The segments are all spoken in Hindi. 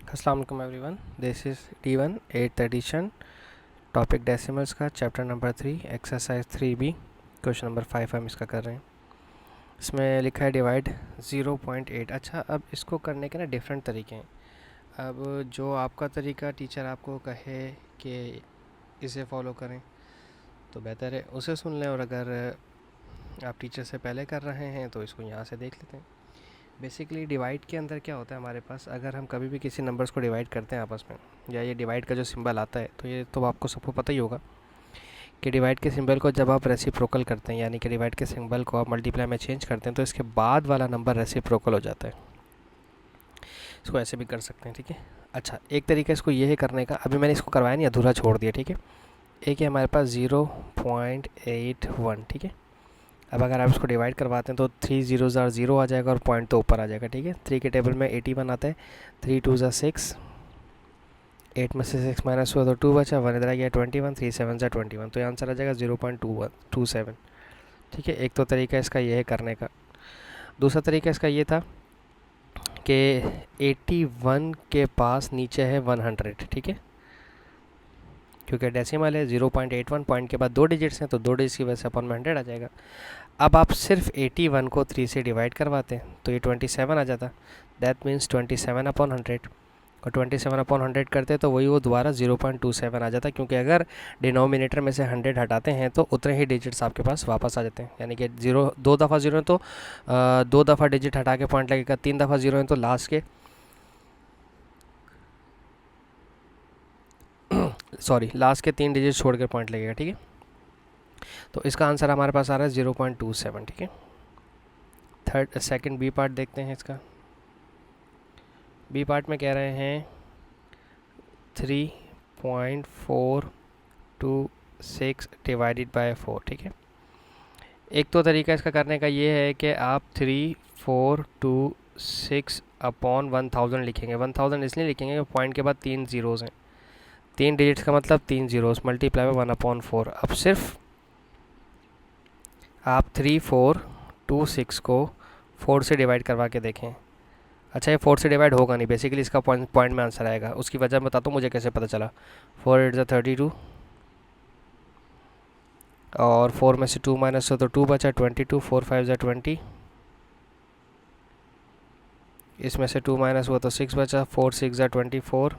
अस्सलाम वालेकुम everyone, this is D1 8th edition, topic decimals का, chapter number 3, exercise 3B, question number 5 हम इसका कर रहे हैं। इसमें लिखा है डिवाइड 0.8। अच्छा, अब इसको करने के ना डिफरेंट तरीके हैं। अब जो आपका तरीका टीचर आपको कहे कि इसे फॉलो करें तो बेहतर है उसे सुन लें, और अगर आप टीचर से पहले कर रहे हैं तो इसको यहाँ से देख लेते हैं। बेसिकली डिवाइड के अंदर क्या होता है हमारे पास, अगर हम कभी भी किसी नंबर्स को डिवाइड करते हैं आपस में, या ये डिवाइड का जो सिंबल आता है, तो ये तो आपको सबको पता ही होगा कि डिवाइड के सिंबल को जब आप रेसिप्रोकल करते हैं, यानी कि डिवाइड के सिंबल को आप मल्टीप्लाई में चेंज करते हैं, तो इसके बाद वाला नंबर रेसिप्रोकल हो जाता है। इसको ऐसे भी कर सकते हैं, ठीक है। अच्छा, एक तरीका इसको ये है करने का, अभी मैंने इसको करवाया नहीं, अधूरा छोड़ दिया, ठीक है। एक है हमारे पास 0.81, ठीक है। अब अगर आप इसको डिवाइड करवाते हैं तो 3 ज़ीरो ज़ार 0 आ जाएगा और पॉइंट तो ऊपर आ जाएगा, ठीक है। 3 के टेबल में 81 आता है, 3 2 ज़ा 6, 8 में से 6 माइनस हुआ तो 2 बचा, 1 इधर आ गया 21, 3 7 ज़ा 21, तो ये आंसर आ जाएगा 0.27, ठीक है। एक तो तरीका इसका ये है करने का। दूसरा तरीका इसका ये था कि 81 के पास नीचे है 100, ठीक है, क्योंकि डेसिमल है। 0.81 पॉइंट के बाद 2 डिजिट्स हैं, तो 2 डिजिट्स की वजह से अपन में 100 आ जाएगा। अब आप सिर्फ 81 को 3 से डिवाइड करवाते हैं तो ये 27 आ जाता। दैट मीन्स 27/100, और 27/100 करते तो वही वो दोबारा 0.27 आ जाता, क्योंकि अगर डिनोमिनेटर में से 100 हटाते हैं तो उतने ही डिजिट्स आपके पास वापस आ जाते हैं। यानी कि 2 दफ़ा 0 है तो 2 दफ़ा डिजिट हटा के पॉइंट लगेगा, 3 दफ़ा 0 है तो लास्ट के लास्ट के 3 डिजिट छोड़ के पॉइंट लगेगा, ठीक है। तो इसका आंसर हमारे पास आ रहा है 0.27, ठीक है। सेकंड बी पार्ट देखते हैं इसका। बी पार्ट में कह रहे हैं 3.426 डिवाइडेड बाय 4, ठीक है। एक तो तरीका इसका करने का ये है कि आप 3426 अपॉन 1000 लिखेंगे। 1000 इसलिए लिखेंगे कि पॉइंट के बाद 3 ज़ीरोज़ हैं, 3 डिजिट्स का मतलब 3 ज़ीरोज़, मल्टीप्लाई बाय 1/4। अब सिर्फ आप 3426 को 4 से डिवाइड करवा के देखें। अच्छा, ये 4 से डिवाइड होगा नहीं, बेसिकली इसका पॉइंट में आंसर आएगा। उसकी वजह बताता हूँ मुझे कैसे पता चला। 4 8 32, और 4 में से 2 माइनस हो तो 2 बचा, 22, 4 5 20, इसमें से 2 माइनस हुआ तो 6 बचा, 4 6 24।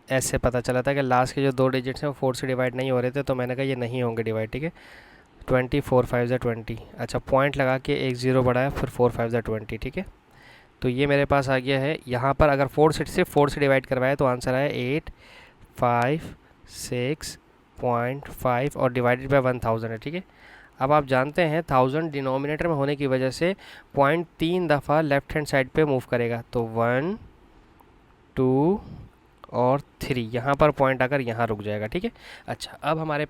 ऐसे पता चला था कि लास्ट के जो 2 डिजिट्स हैं वो 4 से डिवाइड नहीं हो रहे थे, तो मैंने कहा ये नहीं होंगे डिवाइड, ठीक है। 20 4 5 20। अच्छा, पॉइंट लगा के एक ज़ीरो बढ़ाया, फिर 4 5 20, ठीक है। तो ये मेरे पास आ गया है। यहाँ पर अगर 4 से सिर्फ 4 से डिवाइड करवाए तो आंसर आया 856.5 और डिवाइडेड बाय 1000 है, ठीक है। अब आप जानते हैं 1000 डिनोमिनेटर में होने की वजह से पॉइंट 3 दफ़ा लेफ्ट हैंड साइड पे मूव करेगा, तो 1 2 और 3 यहाँ पर पॉइंट आकर यहाँ रुक जाएगा, ठीक है। अच्छा, अब हमारे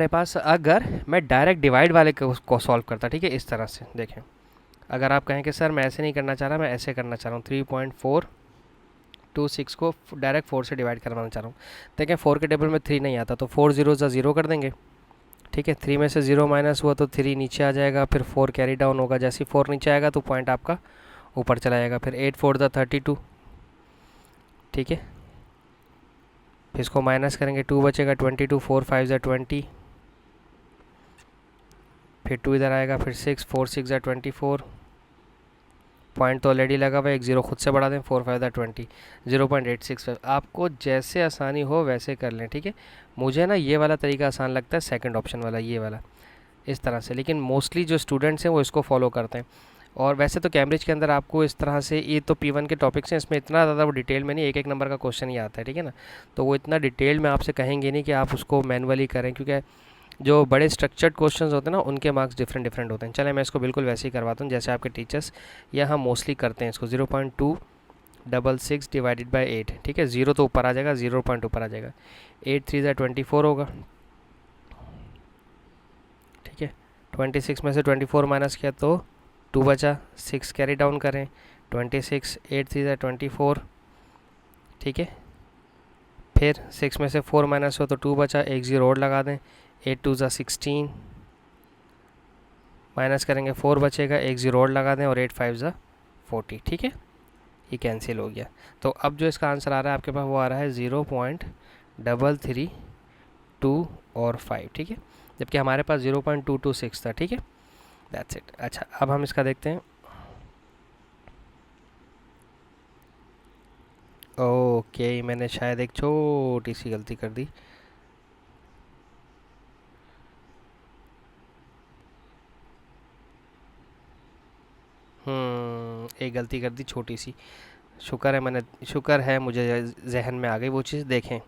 पास अगर मैं डायरेक्ट डिवाइड वाले को सॉल्व करता, ठीक है, इस तरह से देखें। अगर आप कहें कि सर मैं ऐसे नहीं करना चाह रहा, मैं ऐसे करना चाह रहा हूँ, 3.426 को डायरेक्ट 4 से डिवाइड करवाना चाह रहा हूँ। देखें 4 के टेबल में 3 नहीं आता, तो 4 ज़ीरो ज़ा 0 कर देंगे, ठीक है। 3 में से 0 माइनस हुआ तो 3 नीचे आ जाएगा, फिर 4 कैरी डाउन होगा। जैसे ही 4 नीचे आएगा तो पॉइंट आपका ऊपर चला जाएगा। फिर 8 4 ज़ा 32, ठीक है। फिर इसको माइनस करेंगे, 2 बचेगा, 22, 4 5 ज़ा 20, फिर 2 इधर आएगा, फिर 6 4 6 ज़ा 24, पॉइंट तो ऑलरेडी लगा हुआ है, एक ज़ीरो खुद से बढ़ा दें, 4 5 20, 0.865। आपको जैसे आसानी हो वैसे कर लें, ठीक है। मुझे ना ये वाला तरीका आसान लगता है, सेकंड ऑप्शन वाला, ये वाला इस तरह से, लेकिन मोस्टली जो स्टूडेंट्स हैं वो इसको फॉलो करते हैं। और वैसे तो कैम्ब्रिज के अंदर आपको इस तरह से, ये तो P1 के टॉपिक्स हैं, इसमें इतना ज़्यादा वो डिटेल में नहीं, एक एक नंबर का क्वेश्चन ही आता है, ठीक है ना। तो वो इतना डिटेल में आपसे कहेंगे नहीं कि आप उसको मैनुअली करें, क्योंकि जो बड़े स्ट्रक्चर्ड क्वेश्चंस होते हैं ना उनके मार्क्स डिफरेंट डिफरेंट होते हैं। चले मैं इसको बिल्कुल वैसे ही करवाता हूँ जैसे आपके टीचर्स यहाँ मोस्टली करते हैं इसको। 0.266 डिवाइडेड बाय 8, ठीक है। 0 तो ऊपर आ जाएगा, 0 पॉइंट ऊपर आ जाएगा, 8 3 ज़ा 24 होगा, ठीक है। 26 में से 24 माइनस किया तो 2 बचा, 6 कैरी डाउन करें, 26 8 3 ज़ा 24, ठीक है। फिर 6 में से 4 माइनस हो तो 2 बचा, एक ज़ीरो और लगा दें, 8 2 ज़ा 16, माइनस करेंगे 4 बचेगा, एक ज़ीरो और लगा दें, और 8 5 ज़ा 40, ठीक है। ये कैंसिल हो गया। तो अब जो इसका आंसर आ रहा है आपके पास वो आ रहा है 0.332 और 5, ठीक है, जबकि हमारे पास 0.226 था, ठीक है। That's it. अच्छा, अब हम इसका देखते हैं। ओके, मैंने शायद एक छोटी सी गलती कर दी। एक गलती कर दी छोटी सी। शुक्र है मुझे जहन में आ गई वो चीज़। देखें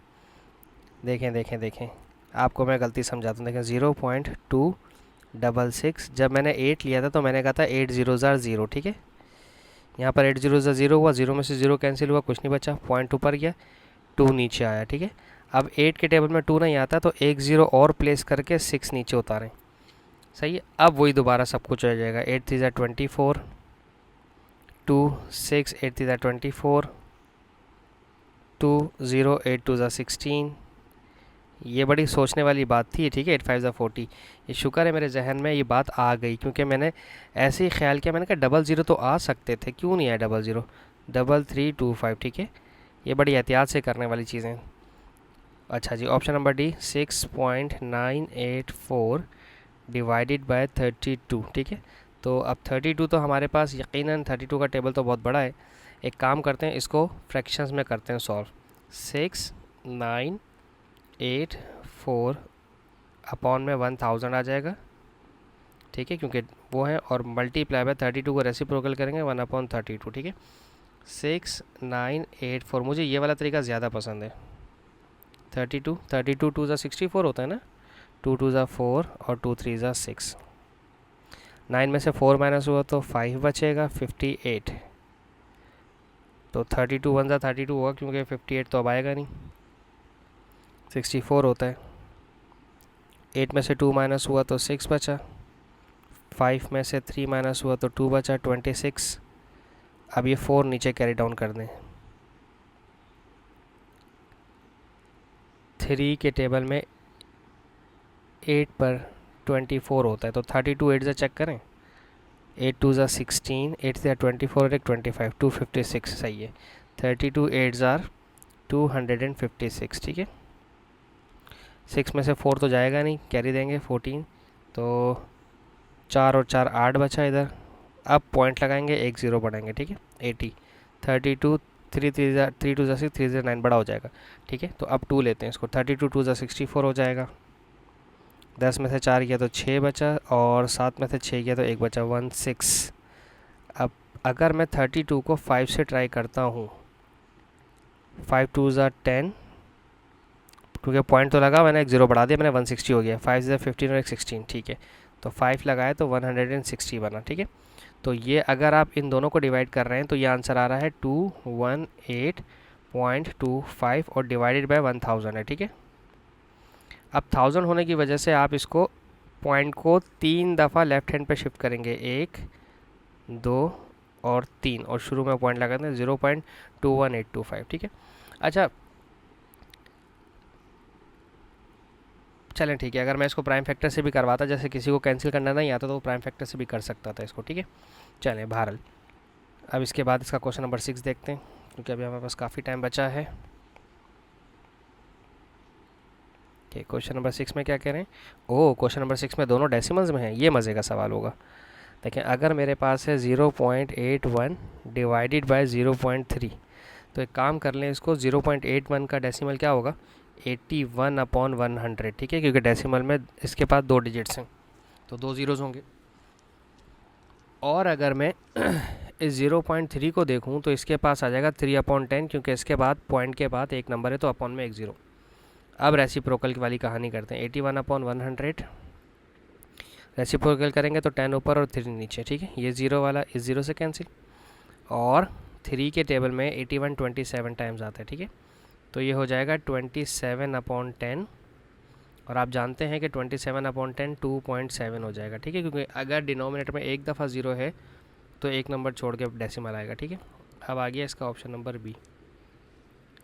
देखें देखें देखें, आपको मैं गलती समझाता हूँ। देखें, 0.266, जब मैंने 8 लिया था तो मैंने कहा था 8 ज़ीरो ज़ीरो, ठीक है। यहाँ पर 8 ज़ीरो हुआ, ज़ीरो में से ज़ीरो कैंसिल हुआ, कुछ नहीं बचा, पॉइंट ऊपर गया, 2 नीचे आया, ठीक है। अब 8 के टेबल में 2 नहीं आता तो एक ज़ीरो और प्लेस करके 6 नीचे उतारें, सही है। अब वही दोबारा सब कुछ हो जाएगा। 8 3 24, 2 6, 8 3 24, 2 0, 8 2 16। ये बड़ी सोचने वाली बात थी, ठीक है। 8 5 40। ये शुक्र है मेरे जहन में ये बात आ गई, क्योंकि मैंने ऐसे ही ख्याल किया, मैंने कहा डबल ज़ीरो तो आ सकते थे, क्यों नहीं आया डबल ज़ीरो। 3 3 2 5, ठीक है। ये बड़ी एहतियात से करने वाली चीज़ें। अच्छा जी, option number D 6.984 divided by 32, ठीक है। तो अब 32 तो हमारे पास यकीनन 32 का टेबल तो बहुत बड़ा है। एक काम करते हैं, इसको फ्रैक्शंस में करते हैं सॉल्व। 6,984 अपॉन में 1000 आ जाएगा, ठीक है, क्योंकि वो है, और मल्टीप्लाई बाय 32 को रेसिप्रोकल करेंगे 1/32, ठीक है। 6,984, मुझे ये वाला तरीका ज़्यादा पसंद है। 32 2 ज़ा 64 होता है ना, 2 2 ज़ा 4 और 2 3 ज़ा 6। 9 में से 4 माइनस हुआ तो 5 बचेगा, 58। तो 32 1 ज़ा 32 होगा, क्योंकि 58 तो अब आएगा नहीं, 64 होता है। 8 में से 2 माइनस हुआ तो 6 बचा, 5 में से 3 माइनस हुआ तो 2 बचा, 26। अब ये 4 नीचे कैरी डाउन कर दें। 3 के टेबल में 8 पर 24 होता है, तो 32 8 से चेक करें। 8 2 ज़ा 16, 8 से 24 और एक 25, 256 सही है। 32 8 ज़ार 256, ठीक है। 6 में से 4 तो जाएगा नहीं, कैरी देंगे 14, तो 4 और 4 8 बचा इधर। अब पॉइंट लगाएंगे, एक ज़ीरो बढ़ाएंगे, ठीक है। 80, 32 3 3 2 6, 3 9 बड़ा हो जाएगा, ठीक है। तो अब 2 लेते हैं इसको, 32 2 64 हो जाएगा। 10 में से 4 किया तो 6 बचा, और 7 में से 6 किया तो 1 बचा, 16। अब अगर मैं 32 को 5 से ट्राई करता हूँ, 5 2 10, क्योंकि पॉइंट तो लगा, मैंने एक ज़ीरो बढ़ा दिया, मैंने 160 हो गया। 5 15 और एक 16, ठीक है। तो 5 लगाए तो 160 बना, ठीक है। तो ये अगर आप इन दोनों को डिवाइड कर रहे हैं तो ये आंसर आ रहा है 218.25 और डिवाइडेड बाय 1000 है, ठीक है। अब 1000 होने की वजह से आप इसको पॉइंट को 3 दफ़ा लेफ्ट हैंड पे शिफ्ट करेंगे, 1 2 और 3, और शुरू में पॉइंट लगा दें 0.21825, ठीक है। अच्छा चलें, ठीक है। अगर मैं इसको प्राइम फैक्टर से भी करवाता, जैसे किसी को कैंसिल करना नहीं आता तो वो प्राइम फैक्टर से भी कर सकता था इसको, ठीक है। चलें बहरहाल, अब इसके बाद इसका क्वेश्चन नंबर 6 देखते हैं, क्योंकि अभी हमारे पास काफ़ी टाइम बचा है। ठीक, क्वेश्चन नंबर 6 में क्या कह रहे हैं। ओह, क्वेश्चन नंबर 6 में दोनों डेसिमल्स में हैं, ये मज़े का सवाल होगा। देखें, अगर मेरे पास है 0.81 डिवाइडेड बाय 0.3, तो एक काम कर लें, इसको 0.81 का डेसिमल क्या होगा, 81/100, ठीक है, क्योंकि डेसिमल में इसके पास 2 डिजिट्स हैं तो 2 ज़ीरोज़ होंगे। और अगर मैं इस 0.3 को देखूं तो इसके पास आ जाएगा 3/10, क्योंकि इसके बाद पॉइंट के बाद एक नंबर है तो अपॉन में एक ज़ीरो। अब रेसिप्रोकल वाली कहानी करते हैं। 81/100 रेसिप्रोकल करेंगे तो 10 ऊपर और 3 नीचे, ठीक है। ये ज़ीरो वाला इस ज़ीरो से कैंसिल, और 3 के टेबल में 81 27 टाइम्स आता है, ठीक है। तो ये हो जाएगा 27/10, और आप जानते हैं कि 27/10 2.7 हो जाएगा, ठीक है, क्योंकि अगर डिनोमिनेटर में एक दफ़ा ज़ीरो है तो एक नंबर छोड़ के डेसिमल आएगा, ठीक है। अब आ गया इसका ऑप्शन नंबर बी।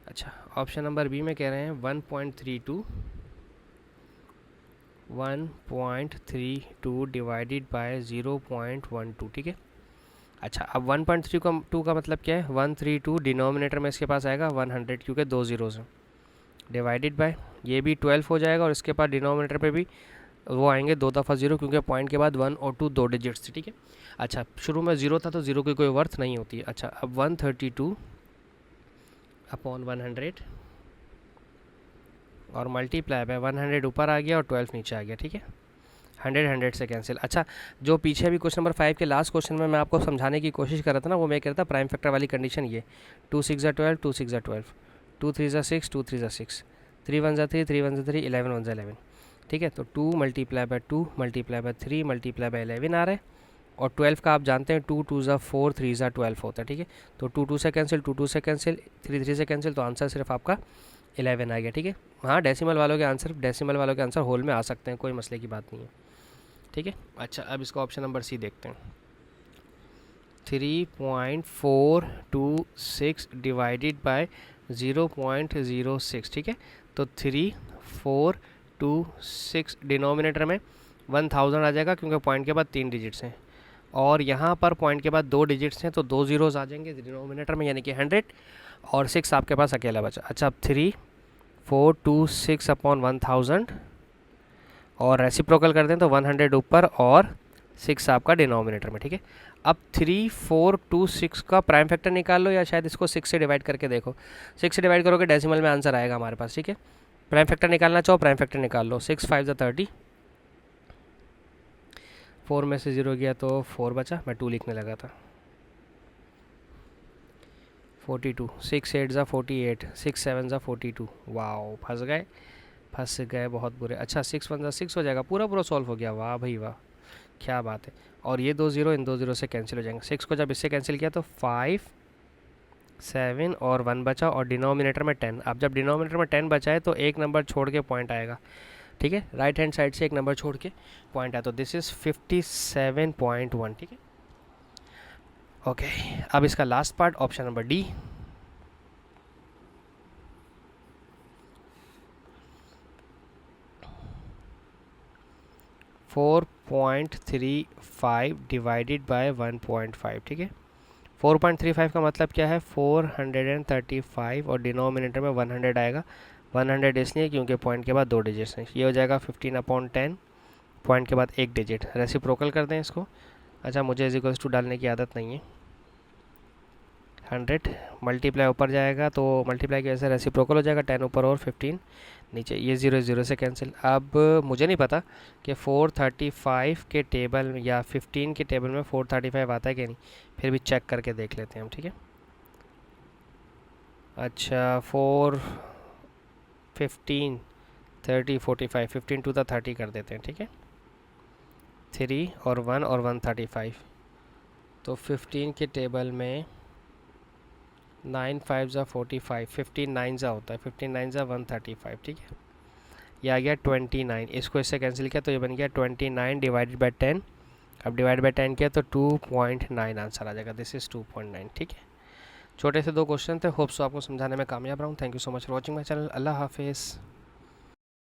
अच्छा, ऑप्शन नंबर बी में कह रहे हैं 1.32 डिवाइडेड बाय 0.12, ठीक है। अच्छा, अब 1.32 का मतलब क्या है, 132 डिनोमिनेटर में इसके पास आएगा 100 क्योंकि 2 ज़ीरोज़ हैं, डिवाइडेड बाय ये भी 12 हो जाएगा और इसके बाद डिनोमिनेटर पे भी वो आएंगे 2 दफ़ा 0 क्योंकि पॉइंट के बाद 1 और 2 दो डिजिट्स थे, ठीक है। अच्छा, शुरू में 0 था तो 0 की कोई वर्थ नहीं होती है। अच्छा, अब 132 अपॉन 100 और मल्टीप्लाई बाय 100 ऊपर आ गया और 12 नीचे आ गया, ठीक है। 100 से कैंसिल। अच्छा, जो पीछे अभी क्वेश्चन नंबर 5 के लास्ट क्वेश्चन में मैं आपको समझाने की कोशिश कर रहा था ना, वो मैं कह रहा था प्राइम फैक्टर वाली कंडीशन ये 2 6 12, 2 6 12, 2 3 6, 2 3 6, 3 1 3, 3 1 3, 11 1 11, ठीक है। तो 2 multiply by 2 multiply by 3 multiply by 11 आ रहा है और 12 का आप जानते हैं 2 2 4, 3 12 होता है, ठीक है। तो 2 2 से कैंसिल, 2 2 से कैंसिल, 3 3 से कैंसिल, तो आंसर सिर्फ आपका 11 आ गया, ठीक है। हाँ, डेसिमल वालों के आंसर होल में आ सकते हैं, कोई मसले की बात नहीं है, ठीक है। अच्छा, अब इसका ऑप्शन नंबर सी देखते हैं। 3.426 डिवाइडेड बाय 0.06, ठीक है। तो 3426 डिनोमिनेटर में 1000 आ जाएगा क्योंकि पॉइंट के बाद 3 डिजिट्स हैं और यहाँ पर पॉइंट के बाद 2 डिजिट्स हैं तो 2 ज़ीरोज़ आ जाएंगे डिनोमिनेटर में, यानी कि 100 और 6 आपके पास अकेला बचा। अच्छा, अब 3426 अपॉन 1000 और रेसिप्रोकल कर दें तो 100 ऊपर और 6 आपका डिनोमिनेटर में, ठीक है। अब 3426 का प्राइम फैक्टर निकाल लो या शायद इसको 6 से डिवाइड करके देखो। 6 से डिवाइड करोगे डेसिमल में आंसर आएगा हमारे पास, ठीक है। प्राइम फैक्टर निकालना चाहो प्राइम फैक्टर निकाल लो। 6 5 30, 4 में से 0 गया तो 4 बचा, मैं 2 लिखने लगा था। 42, 6 8 48, 6 7 42, वाओ फंस गए बहुत बुरे। अच्छा, 6 1 6 हो जाएगा, पूरा सॉल्व हो गया, वाह भाई वाह, क्या बात है। और ये 2 ज़ीरो इन 2 ज़ीरो से कैंसिल हो जाएंगे। 6 को जब इससे कैंसिल किया तो 5 7 और 1 बचा और डिनोमिनेटर में 10। अब जब डिनोमिनेटर में 10 बचा है तो एक नंबर छोड़ के पॉइंट आएगा, ठीक है। राइट हैंड साइड से एक नंबर छोड़ के पॉइंट आया तो दिस इज़ 57.1, ठीक है। ओके, अब इसका last part option number D. 4.35 divided by 1.5, ठीक है। 4.35 का मतलब क्या है, 435 और डिनोमिनेटर में 100 आएगा। 100 इसलिए क्योंकि पॉइंट के बाद 2 डिजिट्स हैं, ये हो जाएगा 15/10, पॉइंट के बाद 1 डिजिट, रेसिप्रोकल कर दें इसको। अच्छा, मुझे इज इक्वल्स टू डालने की आदत नहीं है। 100 मल्टीप्लाई ऊपर जाएगा तो मल्टीप्लाई की वजह से रेसिप्रोकल हो जाएगा, 10 ऊपर और 15 नीचे, ये 0 0 से कैंसिल। अब मुझे नहीं पता कि 435 के टेबल या 15 के टेबल में 435 आता है कि नहीं, फिर भी चेक करके देख लेते हैं हम, ठीक है। अच्छा, 4 15 30 45, 15 टू द 30 कर देते हैं, ठीक है। 3 और 1 और 1 35, तो 15 के टेबल में 9 5 45, 15 9 होता है, 15 9 135, ठीक है। ये आ गया 29, इसको इससे कैंसिल किया तो ये बन गया 29 डिवाइडेड बाय 10। अब डिवाइड बाय 10 किया तो 2.9 आंसर आ जाएगा, दिस इज़ 2.9, ठीक है। छोटे से 2 क्वेश्चन थे, होप्स आपको समझाने में कामयाब रहा हूँ। Thank you so much for watching my channel. अल्लाह हाफिज़।